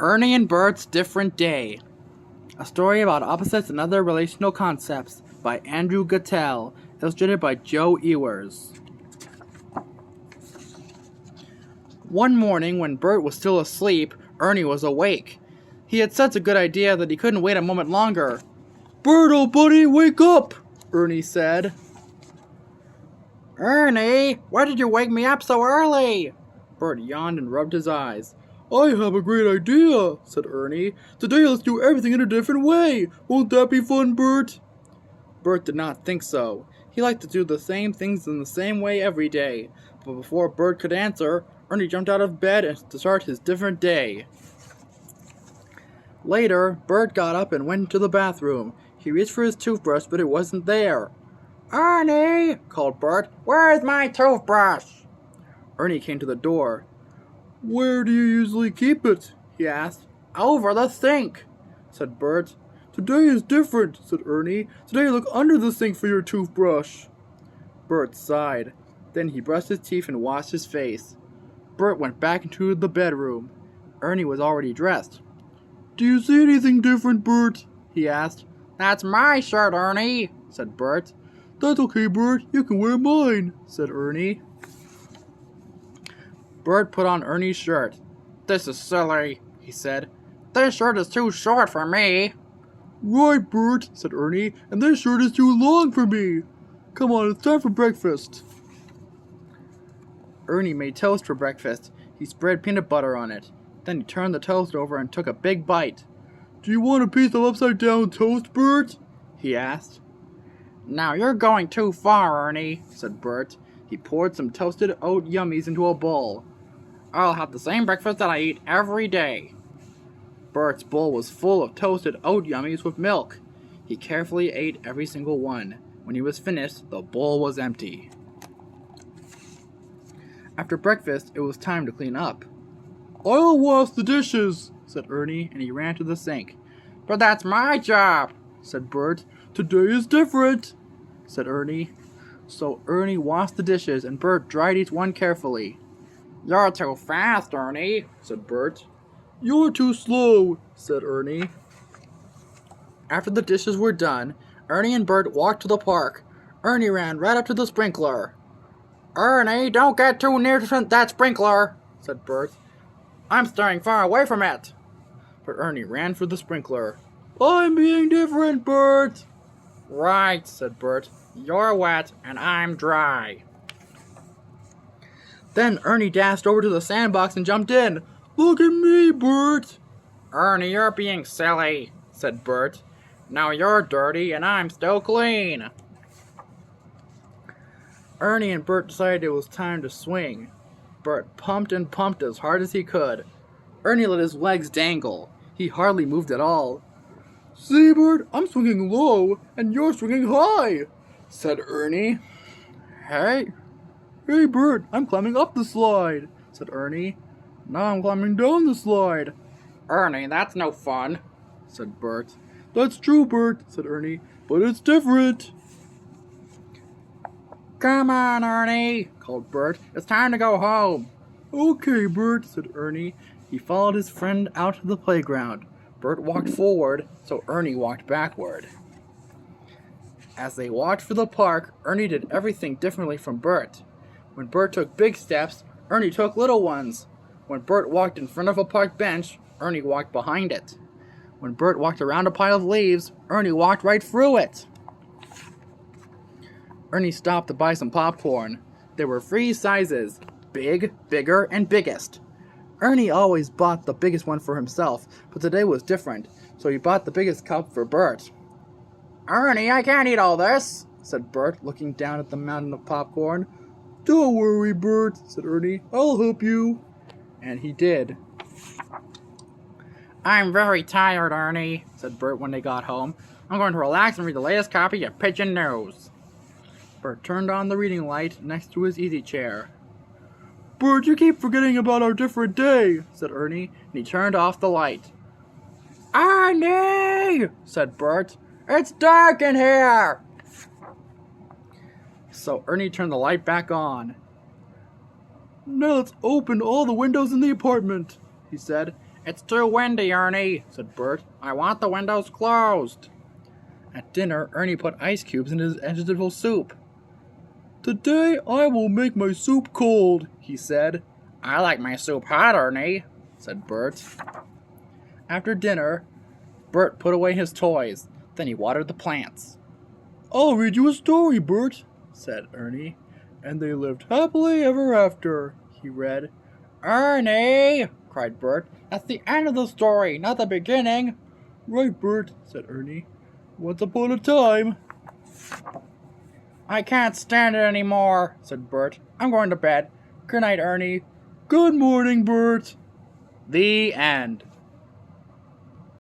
Ernie and Bert's Different Day. A story about opposites and other relational concepts by Andrew Gattell, illustrated by Joe Ewers. One morning when Bert was still asleep, Ernie was awake. He had such a good idea that he couldn't wait a moment longer. "Bert, old buddy, wake up!" Ernie said. "Ernie, why did you wake me up so early?" Bert yawned and rubbed his eyes. "I have a great idea," said Ernie. "Today let's do everything in a different way. Won't that be fun, Bert?" Bert did not think so. He liked to do the same things in the same way every day. But before Bert could answer, Ernie jumped out of bed and to start his different day. Later, Bert got up and went to the bathroom. He reached for his toothbrush, but it wasn't there. "Ernie!" called Bert. "Where's my toothbrush?" Ernie came to the door. "Where do you usually keep it?" he asked. "Over the sink," said Bert. "Today is different," said Ernie. "Today look under the sink for your toothbrush." Bert sighed. Then he brushed his teeth and washed his face. Bert went back into the bedroom. Ernie was already dressed. "Do you see anything different, Bert?" he asked. "That's my shirt, Ernie," said Bert. "That's okay, Bert. You can wear mine," said Ernie. Bert put on Ernie's shirt. "This is silly," he said. "This shirt is too short for me." "Right, Bert," said Ernie, "and this shirt is too long for me. Come on, it's time for breakfast." Ernie made toast for breakfast. He spread peanut butter on it. Then he turned the toast over and took a big bite. "Do you want a piece of upside-down toast, Bert?" he asked. "Now you're going too far, Ernie," said Bert. He poured some toasted oat yummies into a bowl. "I'll have the same breakfast that I eat every day." Bert's bowl was full of toasted oat yummies with milk. He carefully ate every single one. When he was finished, the bowl was empty. After breakfast, it was time to clean up. "I'll wash the dishes," said Ernie, and he ran to the sink. "But that's my job," said Bert. "Today is different," said Ernie. So Ernie washed the dishes, and Bert dried each one carefully. "You're too fast, Ernie," said Bert. "You're too slow," said Ernie. After the dishes were done, Ernie and Bert walked to the park. Ernie ran right up to the sprinkler. "Ernie, don't get too near to that sprinkler," said Bert. "I'm staying far away from it." But Ernie ran for the sprinkler. "I'm being different, Bert." "Right," said Bert. "You're wet and I'm dry." Then Ernie dashed over to the sandbox and jumped in. "Look at me, Bert." "Ernie, you're being silly," said Bert. "Now you're dirty and I'm still clean." Ernie and Bert decided it was time to swing. Bert pumped and pumped as hard as he could. Ernie let his legs dangle. He hardly moved at all. "See, Bert, I'm swinging low and you're swinging high," said Ernie. Hey, Bert, I'm climbing up the slide," said Ernie. "Now I'm climbing down the slide." "Ernie, that's no fun," said Bert. "That's true, Bert," said Ernie, "but it's different." "Come on, Ernie," called Bert. "It's time to go home." "Okay, Bert," said Ernie. He followed his friend out to the playground. Bert walked forward, so Ernie walked backward. As they walked for the park, Ernie did everything differently from Bert. When Bert took big steps, Ernie took little ones. When Bert walked in front of a park bench, Ernie walked behind it. When Bert walked around a pile of leaves, Ernie walked right through it. Ernie stopped to buy some popcorn. There were 3 sizes: big, bigger, and biggest. Ernie always bought the biggest one for himself, but today was different, so he bought the biggest cup for Bert. "Ernie, I can't eat all this," said Bert, looking down at the mountain of popcorn. "Don't worry, Bert," said Ernie. "I'll help you." And he did. "I'm very tired, Ernie," said Bert when they got home. "I'm going to relax and read the latest copy of Pigeon News." Bert turned on the reading light next to his easy chair. "Bert, you keep forgetting about our different day," said Ernie, and he turned off the light. "Ernie!" said Bert. "It's dark in here!" So Ernie turned the light back on. "Now let's open all the windows in the apartment," he said, It's too windy, Ernie, said Bert. I want the windows closed. At dinner, Ernie put ice cubes in his vegetable soup. Today I will make my soup cold, he said. I like my soup hot, Ernie, said Bert. After dinner, Bert put away his toys. Then he watered the plants. I'll read you a story, Bert, said Ernie. And they lived happily ever after, he read. Ernie, cried Bert. That's the end of the story, not the beginning. Right, Bert, said Ernie. Once upon a time. I can't stand it anymore, said Bert. I'm going to bed. Good night, Ernie. Good morning, Bert. The end.